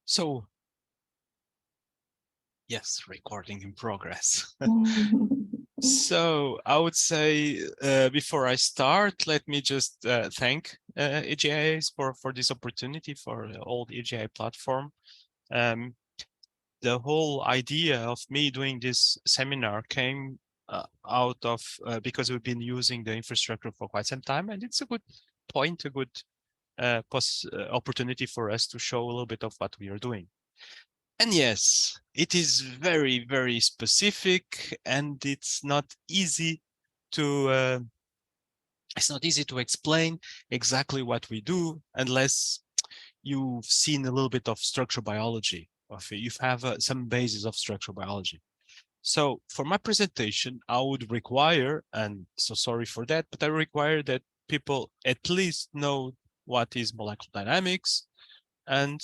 So, yes, recording in progress. So I would say before I start, let me just thank EGIAs for this opportunity, for all the EGIA platform. The whole idea of me doing this seminar came out of because we've been using the infrastructure for quite some time, and it's a good point, a good opportunity for us to show a little bit of what we are doing. And yes, it is very, very specific, and it's not easy to explain exactly what we do unless you've seen a little bit of structural biology, or if you have some basis of structural biology. So for my presentation, I would require, and so sorry for that, but I require that people at least know what is molecular dynamics and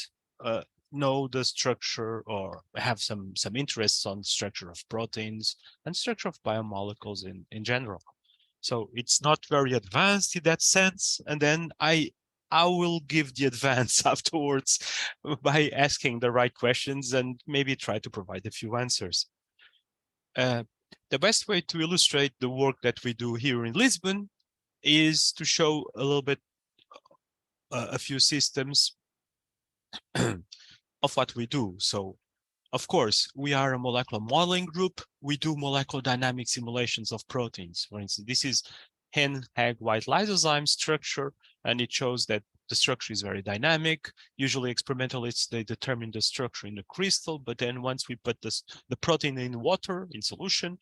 know the structure, or have some interests on structure of proteins and structure of biomolecules in general. So it's not very advanced in that sense. And then I will give the advance afterwards by asking the right questions and maybe try to provide a few answers. The best way to illustrate the work that we do here in Lisbon is to show a little bit a few systems of what we do. So, of course, we are a molecular modeling group. We do molecular dynamic simulations of proteins. For instance, this is hen, egg, white lysozyme structure, and it shows that the structure is very dynamic. Usually experimentalists, they determine the structure in the crystal, but then once we put the protein in water, in solution,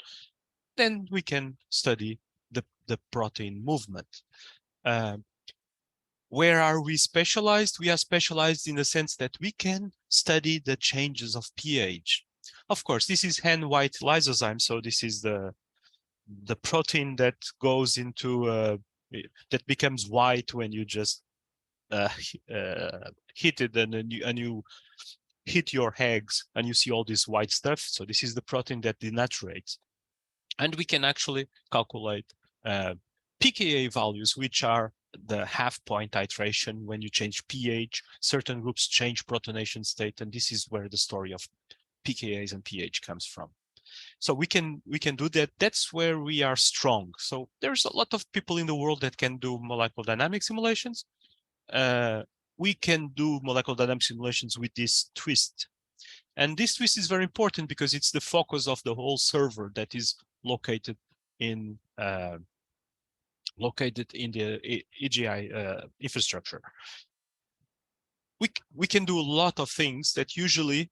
then we can study the protein movement. Where are we specialized? We are specialized in the sense that we can study the changes of pH. Of course, this is hen white lysozyme, so this is the protein that goes into that becomes white when you just hit it, and you hit your eggs and you see all this white stuff. So this is the protein that denaturates, and we can actually calculate pKa values, which are the half-point titration. When you change pH, certain groups change protonation state, and this is where the story of pKa's and pH comes from. So we can do that. That's where we are strong. So there's a lot of people in the world that can do molecular dynamic simulations. We can do molecular dynamic simulations with this twist. And this twist is very important because it's the focus of the whole server that is located in the EGI infrastructure. We can do a lot of things that usually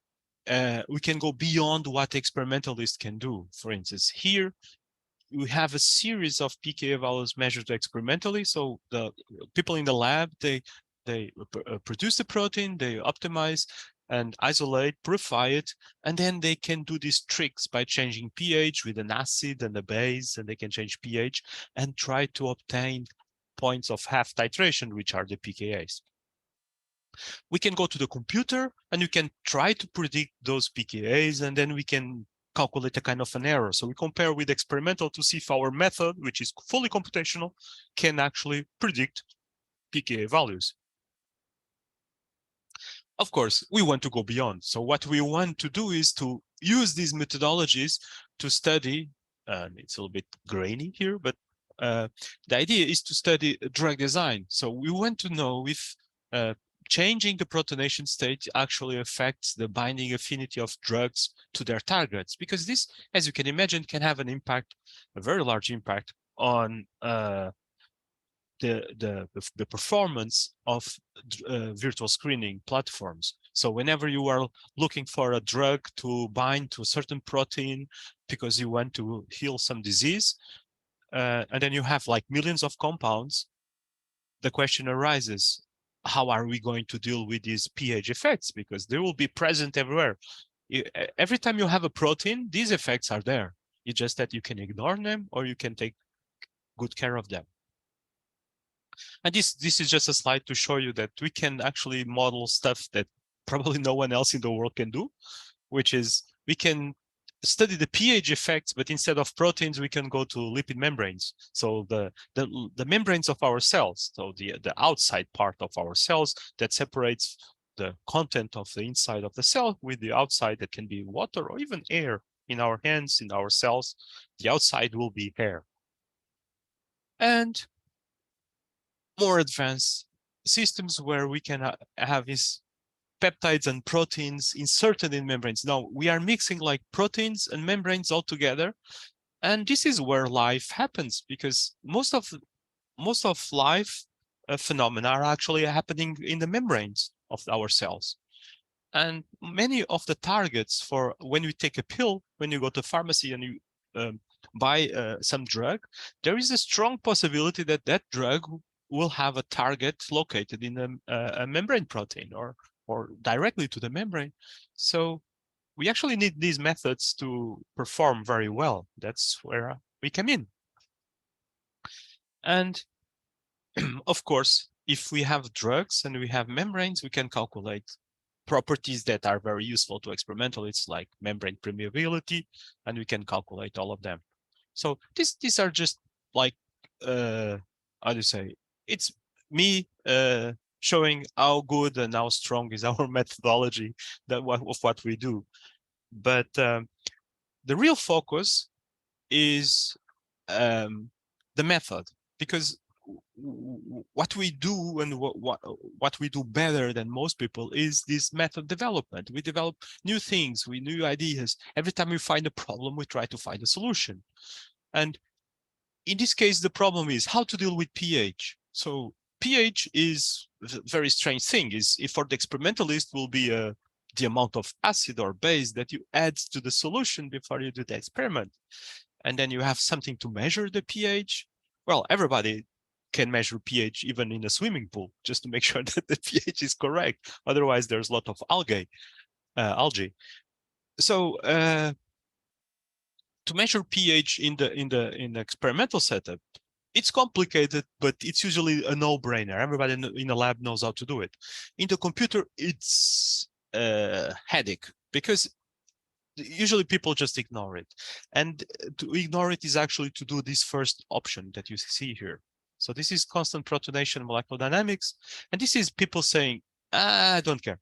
we can go beyond what experimentalists can do. For instance, here we have a series of pKa values measured experimentally. So the people in the lab, they produce the protein, they optimize and isolate, purify it, and then they can do these tricks by changing pH with an acid and a base, and they can change pH and try to obtain points of half titration, which are the pKa's. We can go to the computer and you can try to predict those pKa's, and then we can calculate a kind of an error. So we compare with experimental to see if our method, which is fully computational, can actually predict pKa values. Of course, we want to go beyond. So what we want to do is to use these methodologies to study, and it's a little bit grainy here, but the idea is to study drug design. So we want to know if changing the protonation state actually affects the binding affinity of drugs to their targets, because this, as you can imagine, can have an impact, a very large impact on the performance of virtual screening platforms. So whenever you are looking for a drug to bind to a certain protein because you want to heal some disease, and then you have like millions of compounds, the question arises, how are we going to deal with these pH effects? Because they will be present everywhere. Every time you have a protein, these effects are there. It's just that you can ignore them or you can take good care of them. And this is just a slide to show you that we can actually model stuff that probably no one else in the world can do, which is we can study the pH effects, but instead of proteins, we can go to lipid membranes. So the membranes of our cells, so the outside part of our cells that separates the content of the inside of the cell with the outside that can be water or even air. In our hands, in our cells, the outside will be air. And more advanced systems where we can have these peptides and proteins inserted in membranes. Now, we are mixing like proteins and membranes all together. And this is where life happens, because most of life phenomena are actually happening in the membranes of our cells. And many of the targets for when you take a pill, when you go to pharmacy and you buy some drug, there is a strong possibility that that drug will have a target located in a membrane protein or directly to the membrane. So we actually need these methods to perform very well. That's where we come in. And of course, if we have drugs and we have membranes, we can calculate properties that are very useful to experimental. It's like membrane permeability, and we can calculate all of them. So these are just like, how do you say? It's me showing how good and how strong is our methodology of what we do. But the real focus is the method, because what we do and what we do better than most people is this method development. We develop new things, new ideas. Every time we find a problem, we try to find a solution. And in this case, the problem is how to deal with pH. So pH is a very strange thing. If for the experimentalist will be the amount of acid or base that you add to the solution before you do the experiment. And then you have something to measure the pH. Well, everybody can measure pH even in a swimming pool, just to make sure that the pH is correct. Otherwise, there's a lot of algae. So to measure pH in the experimental setup, it's complicated, but it's usually a no-brainer. Everybody in the lab knows how to do it. In the computer, it's a headache, because usually people just ignore it. And to ignore it is actually to do this first option that you see here. So this is constant protonation molecular dynamics. And this is people saying, I don't care.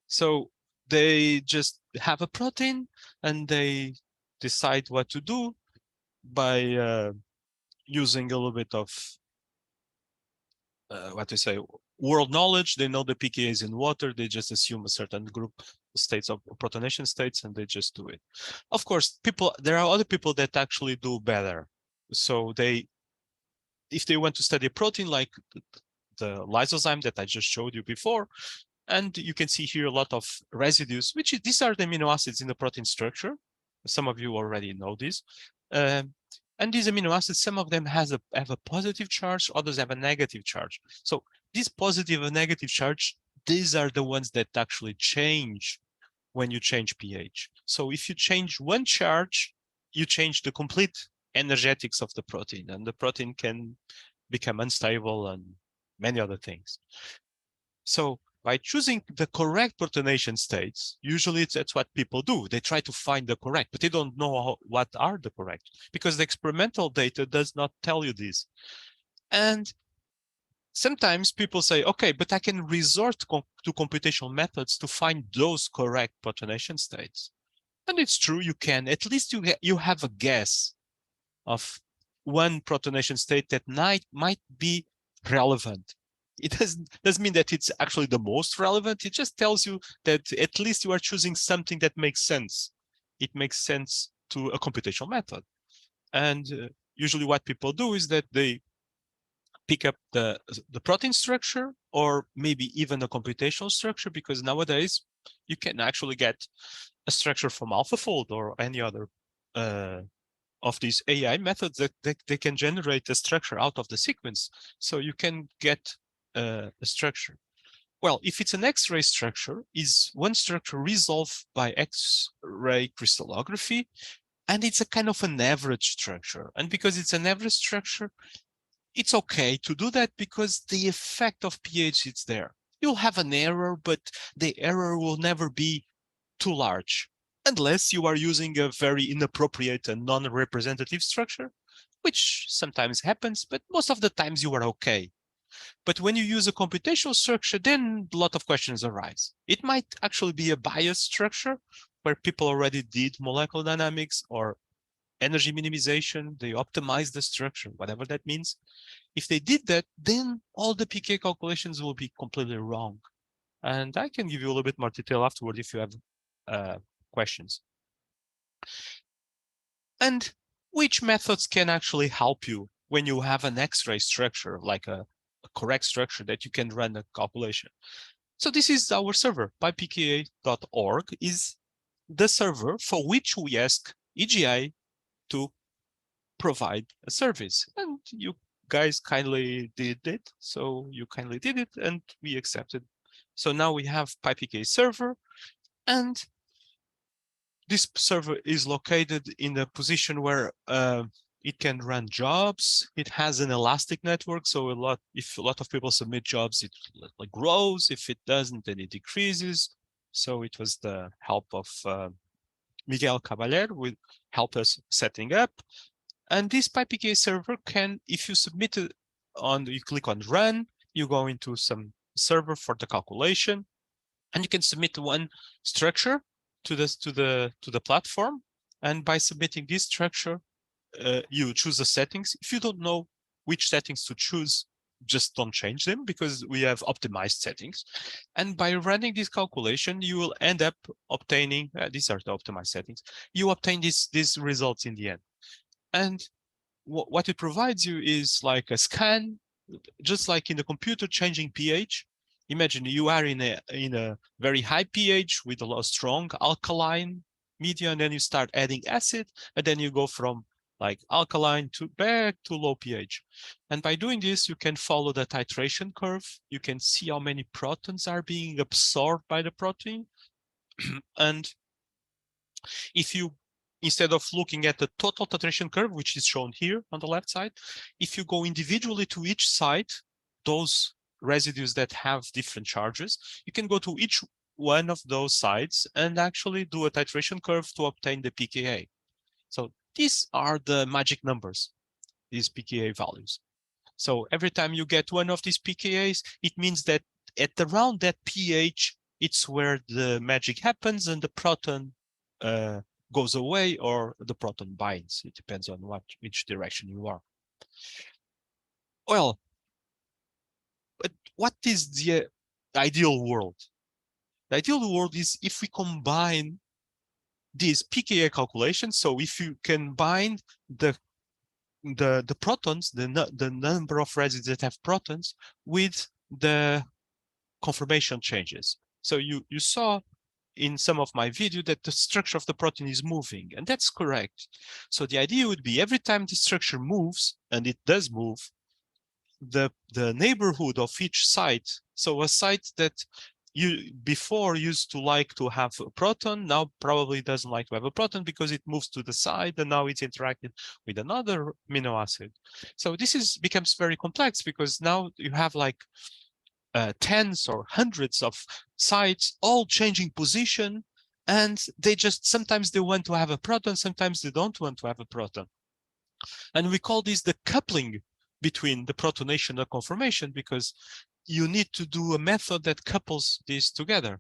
So they just have a protein and they decide what to do by using a little bit of, world knowledge. They know the pKa is in water. They just assume a certain group states of protonation states, and they just do it. Of course, there are other people that actually do better. So if they want to study a protein like the lysozyme that I just showed you before, and you can see here a lot of residues, these are the amino acids in the protein structure. Some of you already know this. And these amino acids, some of them have a positive charge, others have a negative charge. So this positive and negative charge, these are the ones that actually change when you change pH. So if you change one charge, you change the complete energetics of the protein, and the protein can become unstable and many other things. So by choosing the correct protonation states, usually that's what people do. They try to find the correct, but they don't know what are the correct, because the experimental data does not tell you this. And sometimes people say, okay, but I can resort to computational methods to find those correct protonation states. And it's true, you can. At least you have a guess of one protonation state that might be relevant. It doesn't mean that it's actually the most relevant. It just tells you that at least you are choosing something that makes sense. It makes sense to a computational method. And usually what people do is that they pick up the protein structure, or maybe even a computational structure, because nowadays you can actually get a structure from AlphaFold or any other of these AI methods that they can generate a structure out of the sequence. So you can get a structure. Well, if it's an X-ray structure, is one structure resolved by X-ray crystallography, and it's a kind of an average structure. And because it's an average structure, it's okay to do that because the effect of pH is there. You'll have an error, but the error will never be too large, unless you are using a very inappropriate and non-representative structure, which sometimes happens, but most of the times you are okay. But when you use a computational structure, then a lot of questions arise. It might actually be a biased structure where people already did molecular dynamics or energy minimization. They optimize the structure, whatever that means. If they did that, then all the pK calculations will be completely wrong. And I can give you a little bit more detail afterward if you have questions. And which methods can actually help you when you have an X-ray structure, like a correct structure that you can run a calculation? So this is our server. PyPKA.org is the server for which we ask EGI to provide a service. And you guys kindly did it. So you kindly did it and we accepted. So now we have PyPK server, and this server is located in a position where it can run jobs. It has an elastic network, so if a lot of people submit jobs, it like grows. If it doesn't, then it decreases. So it was the help of Miguel Caballero will help us setting up. And this PyPK server can, if you submit it you click on run, you go into some server for the calculation, and you can submit one structure to the platform. And by submitting this structure, you choose the settings. If you don't know which settings to choose, just don't change them because we have optimized settings. And by running this calculation, you will end up obtaining, these are the optimized settings, you obtain these results in the end. And what it provides you is like a scan, just like in the computer changing pH. Imagine you are in a very high pH with a lot of strong alkaline media, and then you start adding acid, and then you go from like alkaline to back to low pH. And by doing this, you can follow the titration curve. You can see how many protons are being absorbed by the protein. And if you, instead of looking at the total titration curve, which is shown here on the left side, if you go individually to each site, those residues that have different charges, you can go to each one of those sites and actually do a titration curve to obtain the pKa. So these are the magic numbers, these pKa values. So every time you get one of these pKa's, it means that at around that pH, it's where the magic happens and the proton goes away or the proton binds. It depends on which direction you are. Well, but what is the ideal world? The ideal world is if we combine these pKa calculations. So if you can bind the protons, the number of residues that have protons, with the conformation changes. So you saw in some of my video that the structure of the protein is moving, and that's correct. So the idea would be every time the structure moves, and it does move, the neighborhood of each site, so a site that you before used to like to have a proton, now probably doesn't like to have a proton because it moves to the side and now it's interacting with another amino acid. So this becomes very complex because now you have like tens or hundreds of sites all changing position, and they just sometimes they want to have a proton, sometimes they don't want to have a proton. And we call this the coupling between the protonation and conformation, because you need to do a method that couples these together.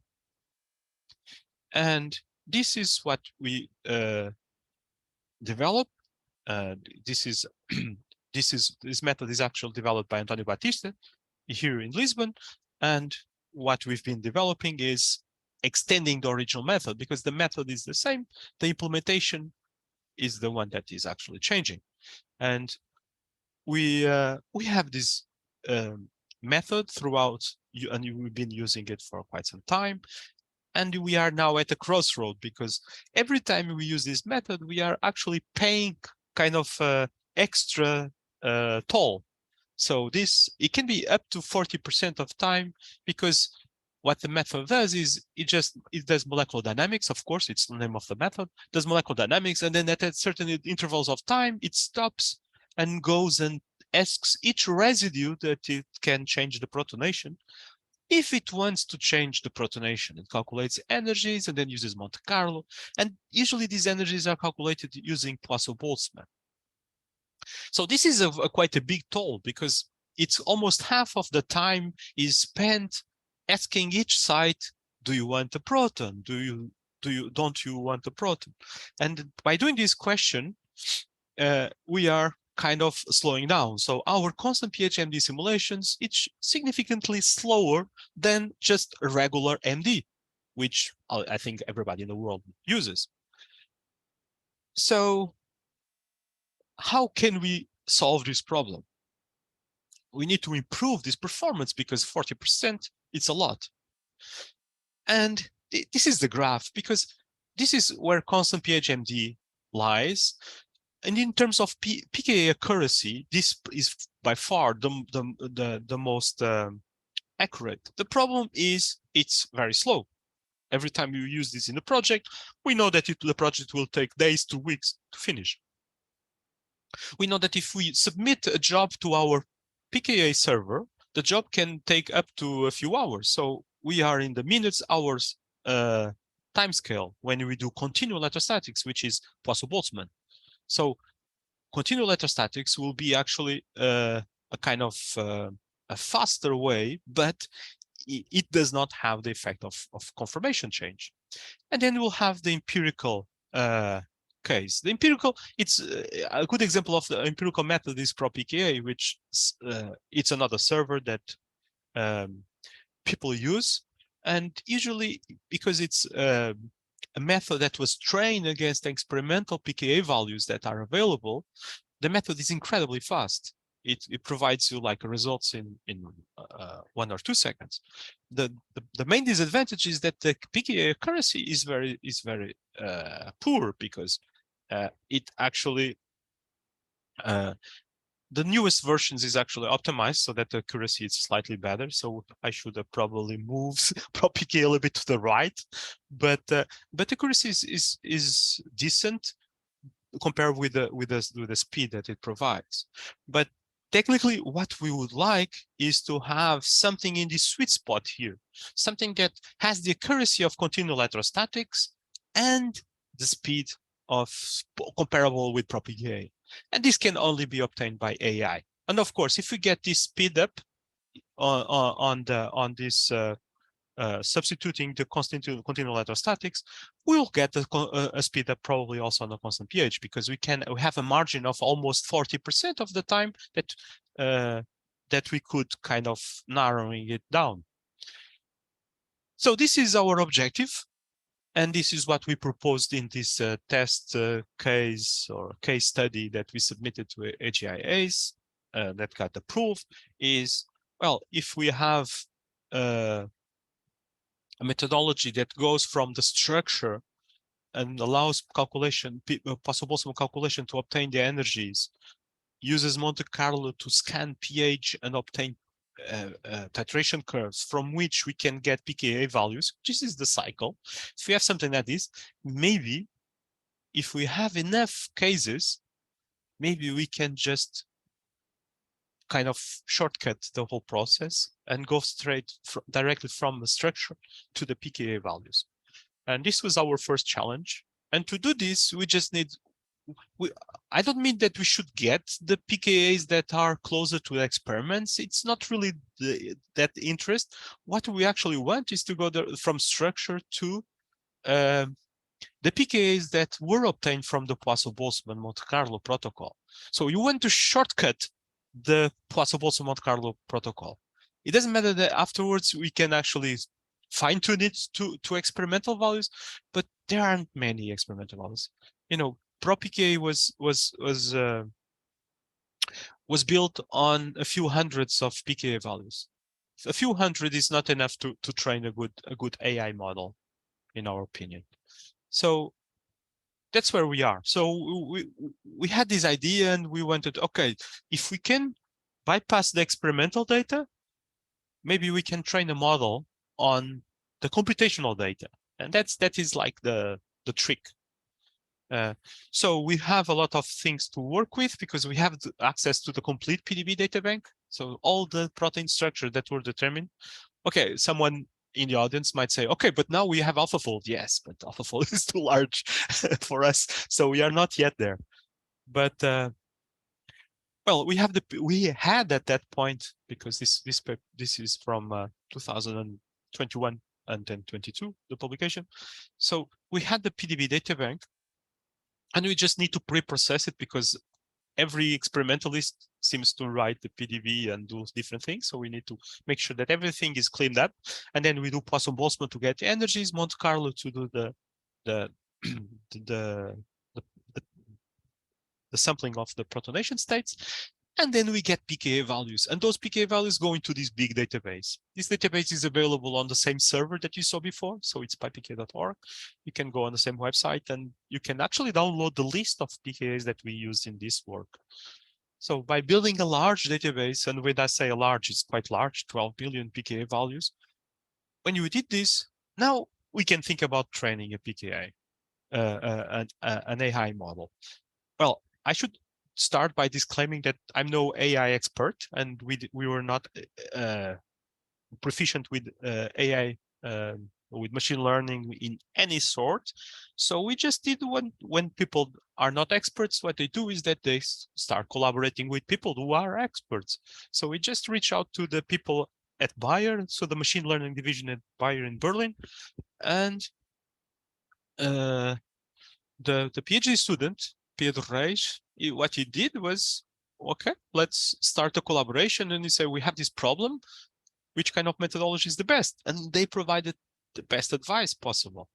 And this is what we develop. This method is actually developed by Antonio Batista here in Lisbon. And what we've been developing is extending the original method, because the method is the same. The implementation is the one that is actually changing. And we have this method throughout, and we've been using it for quite some time. And we are now at a crossroad, because every time we use this method, we are actually paying kind of extra toll. So it can be up to 40% of time, because what the method does is it does molecular dynamics. Of course, it's the name of the method, does molecular dynamics, and then at certain intervals of time, it stops and goes and asks each residue that it can change the protonation if it wants to change the protonation. It calculates energies and then uses Monte Carlo. And usually these energies are calculated using Poisson Boltzmann. So this is quite a big toll, because it's almost half of the time is spent asking each site, do you want a proton? Don't you want a proton? And by doing this question, we are kind of slowing down. So our constant pH MD simulations, it's significantly slower than just a regular MD, which I think everybody in the world uses. So how can we solve this problem? We need to improve this performance because 40%, it's a lot. And this is the graph, because this is where constant pH MD lies. And in terms of pKa accuracy, this is by far the most accurate. The problem is it's very slow. Every time you use this in the project, we know that the project will take days to weeks to finish. We know that if we submit a job to our pKa server, the job can take up to a few hours. So we are in the minutes, hours time scale when we do continual electrostatics, which is Poisson-Boltzmann. So continual electrostatics will be actually a kind of a faster way, but it does not have the effect of conformation change. And then we'll have the empirical case. The empirical, it's a good example of the empirical method is ProPKA, which it's another server that people use. And usually, because it's a method that was trained against experimental pKa values that are available, the method is incredibly fast. It provides you like results in 1 or 2 seconds. The main disadvantage is that the pKa accuracy is very poor, because it actually the newest versions is actually optimized so that the accuracy is slightly better. So I should have probably moved ProPKA a little bit to the right, but accuracy is decent compared with the speed that it provides. But technically, what we would like is to have something in the sweet spot here, something that has the accuracy of continual electrostatics and the speed of comparable with ProPKA. And this can only be obtained by AI. And of course, if we get this speed up on this substituting the continual electrostatics, we'll get a speed up probably also on the constant pH, because we have a margin of almost 40% of the time that we could kind of narrowing it down. So this is our objective. And this is what we proposed in this test case or case study that we submitted to AGIAs that got approved. Is, well, if we have a methodology that goes from the structure and allows calculation, possible calculation to obtain the energies, uses Monte Carlo to scan pH and obtain titration curves from which we can get pKa values. This is the cycle. If we have something like this, maybe if we have enough cases, maybe we can just kind of shortcut the whole process and go straight directly from the structure to the pKa values. And this was our first challenge. And to do this, we just need, I don't mean that we should get the pKa's that are closer to the experiments. It's not really that interest. What we actually want is to go from structure to the pKa's that were obtained from the Poisson-Boltzmann Monte Carlo protocol. So you want to shortcut the Poisson-Boltzmann Monte Carlo protocol. It doesn't matter that afterwards we can actually fine-tune it to experimental values, but there aren't many experimental values. You know, ProPKA was built on a few hundreds of pKa values. A few hundred is not enough to train a good AI model, in our opinion. So that's where we are. So we had this idea and we wanted, okay, if we can bypass the experimental data, maybe we can train a model on the computational data. And that is like the trick. So we have a lot of things to work with because we have access to the complete PDB data bank. So all the protein structure that were determined. Okay, someone in the audience might say, okay, but now we have AlphaFold. Yes, but AlphaFold is too large for us. So we are not yet there. But Well, we had at that point, because this is from 2021 and then 22, the publication. So we had the PDB data bank, and we just need to pre-process it because every experimentalist seems to write the PDB and do different things. So we need to make sure that everything is cleaned up. And then we do Poisson Boltzmann to get the energies, Monte Carlo to do the the the, the, the sampling of the protonation states. And then we get pKa values. And those pKa values go into this big database. This database is available on the same server that you saw before. So it's pypk.org. You can go on the same website and you can actually download the list of pKas that we used in this work. So by building a large database, and when I say a large, it's quite large, 12 billion pKa values. When you did this, now we can think about training a pKa, an AI model. Well, I should start by disclaiming that I'm no AI expert, and we were not proficient with AI, with machine learning in any sort. So we just did when people are not experts, what they do is that they start collaborating with people who are experts. So we just reach out to the people at Bayer, so the machine learning division at Bayer in Berlin, and the PhD student, Pedro Reis, what he did was, okay, let's start a collaboration. And he said, we have this problem. Which kind of methodology is the best? And they provided the best advice possible.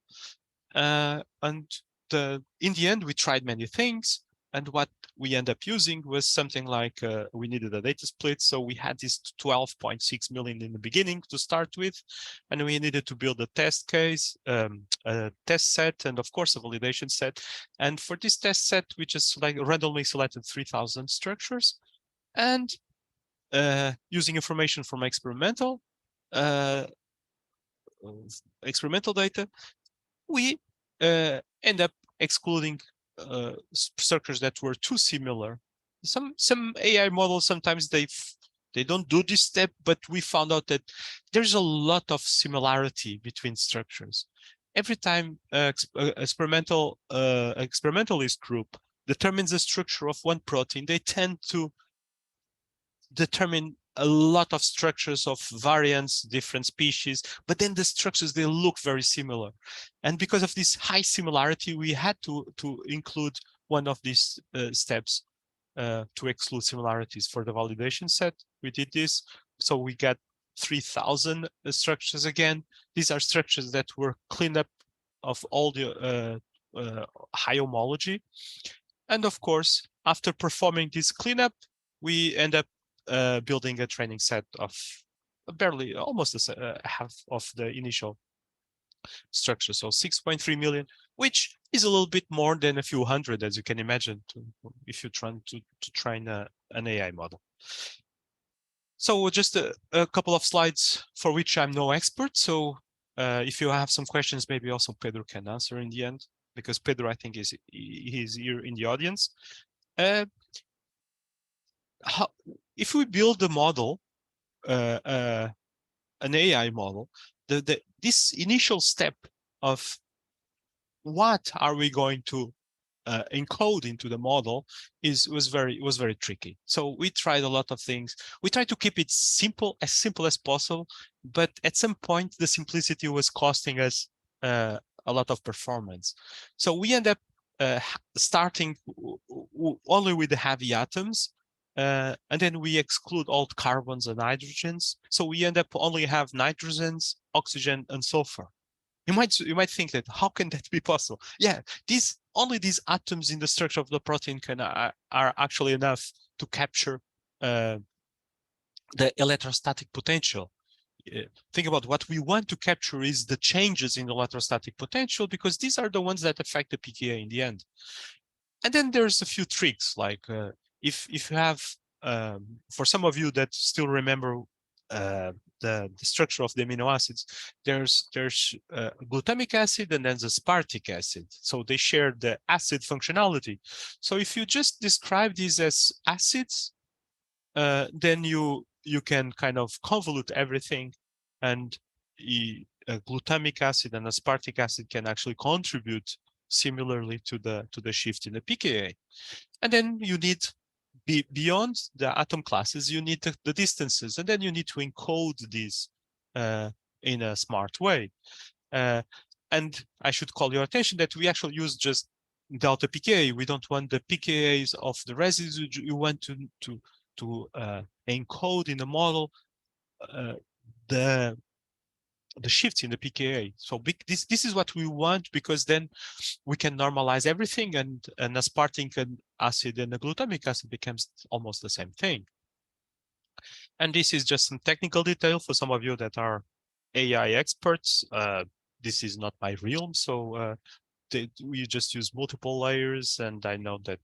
And in the end, we tried many things. And what we end up using was something like, we needed a data split. So we had this 12.6 million in the beginning to start with. And we needed to build a test case, a test set, and of course, a validation set. And for this test set, we just randomly selected 3,000 structures. And using information from experimental data, we end up excluding structures that were too similar. Some AI models, sometimes they don't do this step, but we found out that there's a lot of similarity between structures. Every time experimentalist group determines the structure of one protein, they tend to determine a lot of structures of variants, different species, but then the structures, they look very similar. And because of this high similarity, we had to include one of these steps to exclude similarities. For the validation set, we did this. So we got 3,000 structures again. These are structures that were cleaned up of all the high homology. And of course, after performing this cleanup, we end up building a training set of barely almost half of the initial structure. So 6.3 million, which is a little bit more than a few hundred, as you can imagine, if you're trying to train an AI model. So just a couple of slides for which I'm no expert. So if you have some questions, maybe also Pedro can answer in the end, because Pedro, I think, he's here in the audience. If we build a model, an AI model, this initial step of what are we going to encode into the model was very tricky. So we tried a lot of things. We tried to keep it simple as possible, but at some point the simplicity was costing us a lot of performance. So we end up starting only with the heavy atoms, and then we exclude all carbons and hydrogens. So we end up only have nitrogens, oxygen, and sulfur. You might think that how can that be possible? Yeah, only these atoms in the structure of the protein are actually enough to capture the electrostatic potential. Think about what we want to capture is the changes in the electrostatic potential, because these are the ones that affect the pKa in the end. And then there's a few tricks, like if you have, for some of you that still remember the structure of the amino acids, there's glutamic acid and then the aspartic acid. So they share the acid functionality. So if you just describe these as acids, then you can kind of convolute everything, and glutamic acid and aspartic acid can actually contribute similarly to the shift in the pKa. And then you need beyond the atom classes, you need the distances, and then you need to encode these in a smart way. And I should call your attention that we actually use just delta pKa. We don't want the pKa's of the residue. You want to encode in the model the shifts in the pKa. So this is what we want, because then we can normalize everything, and an aspartic acid and a glutamic acid becomes almost the same thing. And this is just some technical detail for some of you that are AI experts. This is not my realm, so we just use multiple layers, and I know that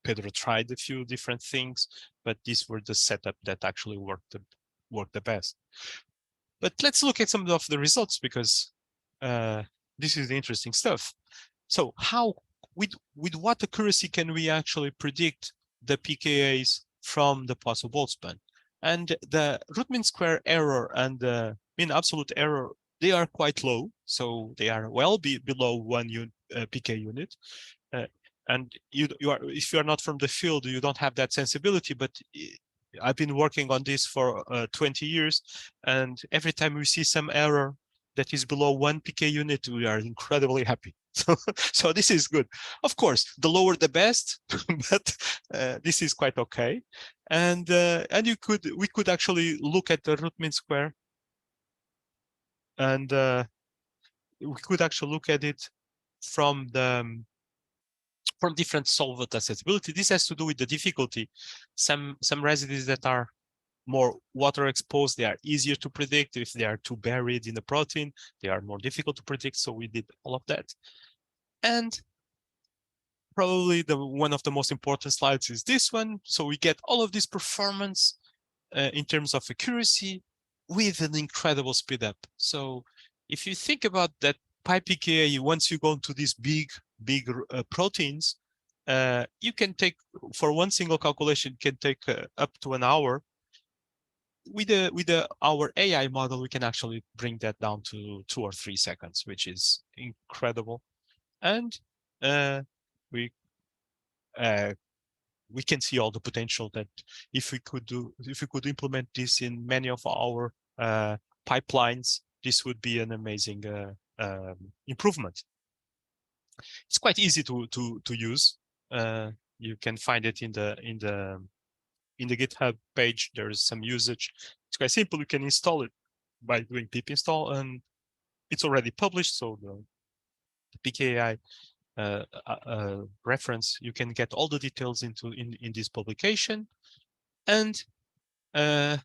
Pedro tried a few different things, but these were the setup that actually worked the best. But let's look at some of the results, because this is the interesting stuff. So how, with what accuracy can we actually predict the pKa's from the Poisson Boltzmann? And the root mean square error and the mean absolute error, they are quite low. So they are well below 1 pK unit. And if you are not from the field, you don't have that sensibility, but I've been working on this for 20 years, and every time we see some error that is below 1 pK unit, we are incredibly happy. So this is good. Of course, the lower the best, but this is quite okay. And we could actually look at the root mean square, and we could actually look at it from different solvent accessibility. This has to do with the difficulty. Some residues that are more water exposed, they are easier to predict. If they are too buried in the protein, they are more difficult to predict. So we did all of that. And probably one of the most important slides is this one. So we get all of this performance in terms of accuracy with an incredible speed up. So if you think about that pi pKa, once you go into these big proteins, you can take, for one single calculation, can take up to an hour. With our AI model, we can actually bring that down to 2 or 3 seconds, which is incredible. And we can see all the potential that if we could implement this in many of our pipelines, this would be an amazing improvement. It's quite easy to use. You can find it in the GitHub page. There is some usage. It's quite simple. You can install it by doing pip install, and it's already published. So the pKi reference, you can get all the details in this publication. And the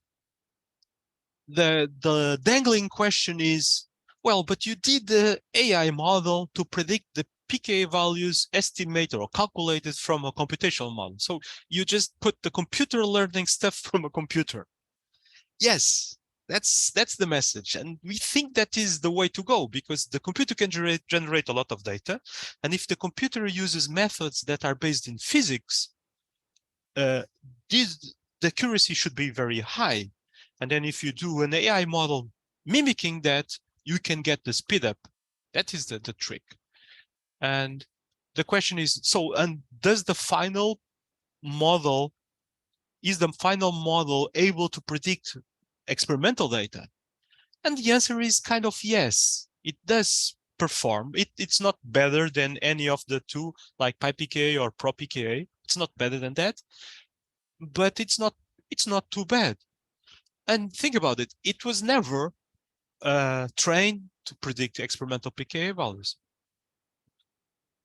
dangling question is, well, but you did the AI model to predict the pKa values estimated or calculated from a computational model. So you just put the computer learning stuff from a computer. Yes, that's the message. And we think that is the way to go, because the computer can generate a lot of data. And if the computer uses methods that are based in physics, the accuracy should be very high. And then if you do an AI model mimicking that, you can get the speed up. That is the trick. And the question is, so, and does the final model, is the final model able to predict experimental data? And the answer is kind of yes, it does perform. It's not better than any of the two, like PyPK or ProPK. It's not better than that, but it's not too bad. And think about it, it was never trained to predict experimental pKa values.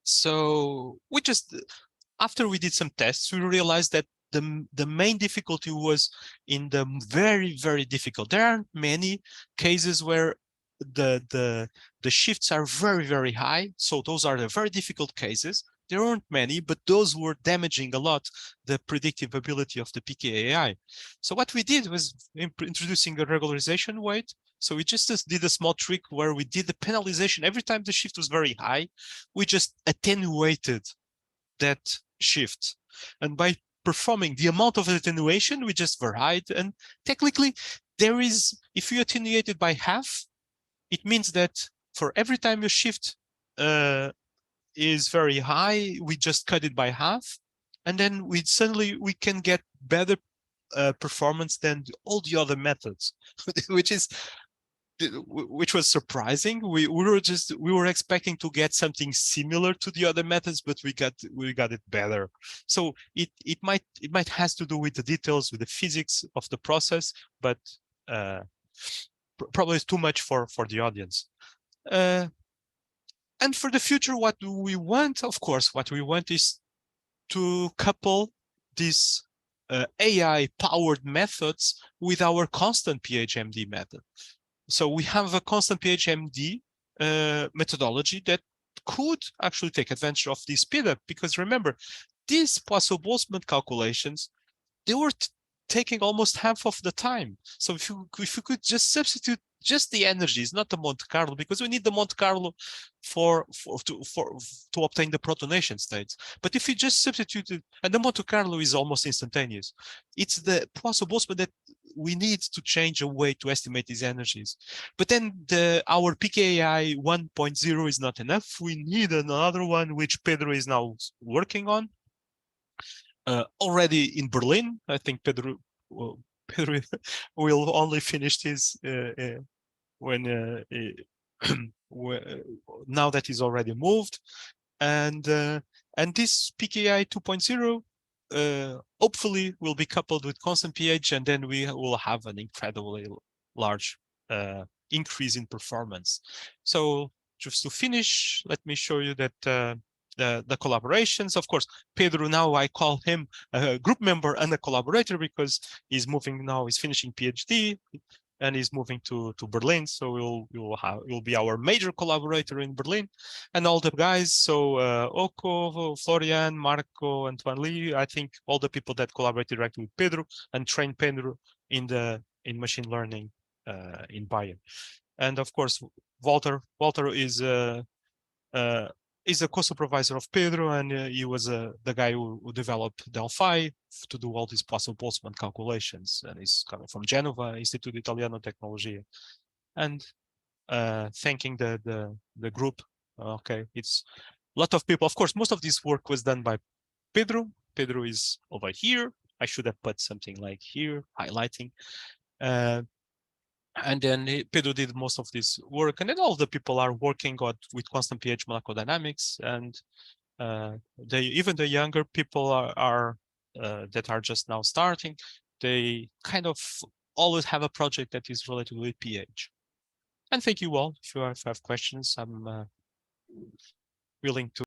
So we just, after we did some tests, we realized that the main difficulty was in the very, very difficult. There aren't many cases where the shifts are very, very high. So those are the very difficult cases. There aren't many, but those were damaging a lot the predictive ability of the pKai. So what we did was introducing a regularization weight. So we just did a small trick where we did the penalization. Every time the shift was very high, we just attenuated that shift. And by performing the amount of attenuation, we just varied. And technically, there is, if you attenuate it by half, it means that for every time your shift is very high, we just cut it by half. and then suddenly we can get better performance than all the other methods, which was surprising. We were expecting to get something similar to the other methods, but we got it better. So it might has to do with the details, with the physics of the process, but probably it's too much for the audience. And for the future, what do we want? Of course, what we want is to couple these AI-powered methods with our constant PHMD method. So we have a constant PHMD methodology that could actually take advantage of this speedup, because remember, these Poisson-Boltzmann calculations, they were taking almost half of the time. So if you could just substitute just the energies, not the Monte Carlo, because we need the Monte Carlo to obtain the protonation states. But if you just substitute it, and the Monte Carlo is almost instantaneous, it's the Poisson-Boltzmann that we need to change a way to estimate these energies. But then our PKI 1.0 is not enough. We need another one, which Pedro is now working on. Already in Berlin, I think Pedro will only finish his when now that he's already moved, and this PKI 2.0 hopefully will be coupled with constant pH, and then we will have an incredibly large increase in performance. So just to finish, let me show you that the collaborations. Of course, Pedro, now I call him a group member and a collaborator because he's moving now, he's finishing PhD and he's moving to Berlin. So we'll be our major collaborator in Berlin. And all the guys, so Oko, Florian, Marco, Antoine Lee, I think all the people that collaborate directly with Pedro and train Pedro in machine learning in Bio. And of course, Walter is a co-supervisor of Pedro, and he was the guy who developed Delphi to do all these Poisson-Boltzmann calculations, and he's coming from Genova, Instituto Italiano Tecnologia. And thanking the group. Okay, it's a lot of people. Of course, most of this work was done by Pedro. Pedro is over here. I should have put something like here, highlighting. And then Pedro did most of this work, and then all the people are working with constant pH molecular dynamics, and even the younger people are that are just now starting, they kind of always have a project that is related with pH. And thank you all. If you have questions, I'm willing to